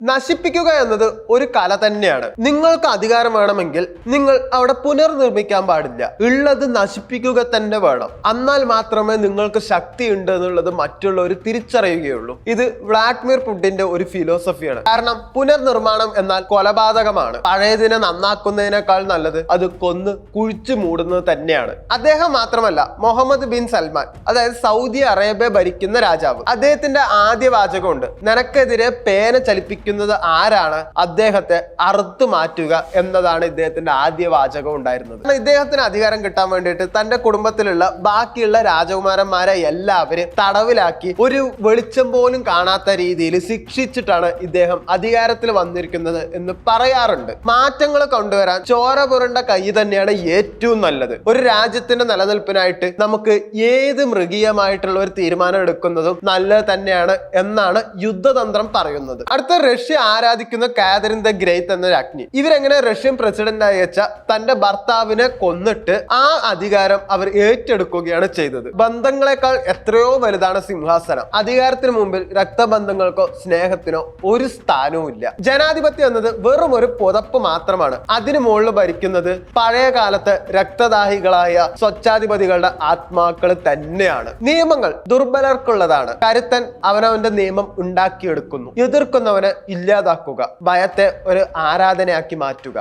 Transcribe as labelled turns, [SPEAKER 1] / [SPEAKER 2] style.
[SPEAKER 1] നശിപ്പിക്കുക എന്നത് ഒരു കല തന്നെയാണ്. നിങ്ങൾക്ക് അധികാരം വേണമെങ്കിൽ നിങ്ങൾ അവിടെ പുനർനിർമ്മിക്കാൻ പാടില്ല. ഉള്ളത് നശിപ്പിക്കുക തന്നെ വേണം. എന്നാൽ മാത്രമേ നിങ്ങൾക്ക് ശക്തി ഉണ്ട് എന്നുള്ളത് മറ്റുള്ളവർ തിരിച്ചറിയുകയുള്ളൂ. ഇത് വ്ളാഡിമിർ പുടിന്റെ ഒരു ഫിലോസഫിയാണ്. കാരണം പുനർനിർമ്മാണം എന്നാൽ കൊലപാതകമാണ്. പഴയതിനെ നന്നാക്കുന്നതിനേക്കാൾ നല്ലത് അത് കൊന്ന് കുഴിച്ചു മൂടുന്നത് തന്നെയാണ്. അദ്ദേഹം മാത്രമല്ല, മുഹമ്മദ് ബിൻ സൽമാൻ, അതായത് സൗദി അറേബ്യ ഭരിക്കുന്ന രാജാവ്, അദ്ദേഹത്തിന്റെ ആദ്യ വാചകമുണ്ട്: നിനക്കെതിരെ പേന ചലിപ്പിക്കുന്നത് ആരാണ്, അദ്ദേഹത്തെ അറുത്തു മാറ്റുക എന്നതാണ് ഇദ്ദേഹത്തിന്റെ ആദ്യ വാചകം ഉണ്ടായിരുന്നത്. ഇദ്ദേഹത്തിന് അധികാരം കിട്ടാൻ വേണ്ടിയിട്ട് തന്റെ കുടുംബത്തിലുള്ള ബാക്കിയുള്ള രാജകുമാരന്മാരെ എല്ലാവരും തടവിലാക്കി ഒരു വെളിച്ചം പോലും കാണാത്ത രീതിയിൽ ശിക്ഷിച്ചിട്ടാണ് ഇദ്ദേഹം അധികാരത്തിൽ വന്നിരിക്കുന്നത് എന്ന് പറയാറുണ്ട്. മാറ്റങ്ങൾ കൊണ്ടുവരാൻ ചോര പുരണ്ട കൈ തന്നെയാണ് ഏറ്റവും നല്ലത്. ഒരു രാജ്യത്തിന്റെ നിലനിൽപ്പിനായിട്ട് നമുക്ക് ഏത് മൃഗീയമായിട്ടുള്ള ഒരു തീരുമാനം എടുക്കുന്നതും നല്ലത് തന്നെയാണ് എന്നാണ് യുദ്ധതന്ത്രം പറയുന്നത്. അടുത്ത റഷ്യ ആരാധിക്കുന്ന കാതറിൻ ദ ഗ്രേറ്റ് എന്ന രാജ്ഞി. ഇവരെങ്ങനെ റഷ്യൻ പ്രസിഡന്റ് അയച്ച തന്റെ ഭർത്താവിനെ കൊന്നിട്ട് ആ അധികാരം അവർ ഏറ്റെടുക്കുകയാണ് ചെയ്തത്. ബന്ധങ്ങളെക്കാൾ എത്രയോ വലുതാണ് സിംഹാസനം. അധികാരത്തിന് മുമ്പിൽ രക്തബന്ധങ്ങൾക്കോ സ്നേഹത്തിനോ ഒരു സ്ഥാനവും ഇല്ല. ജനാധിപത്യം എന്നത് വെറും ഒരു പുതപ്പ് മാത്രമാണ്. അതിനു മുകളിൽ ഭരിക്കുന്നത് പഴയ കാലത്ത് രക്തദാഹികളായ സ്വച്ഛാധിപതികളുടെ ആത്മാക്കൾ തന്നെയാണ്. നിയമങ്ങൾ ദുർബലർക്കുള്ളതാണ്. കരുത്തൻ അവനവന്റെ നിയമം ഉണ്ടാക്കിയെടുക്കുന്നു. എതിർക്കുന്നവനെ ഇല്ലാതാക്കുക. ഭയത്തെ ഒരു ആരാധനയാക്കി മാറ്റുക.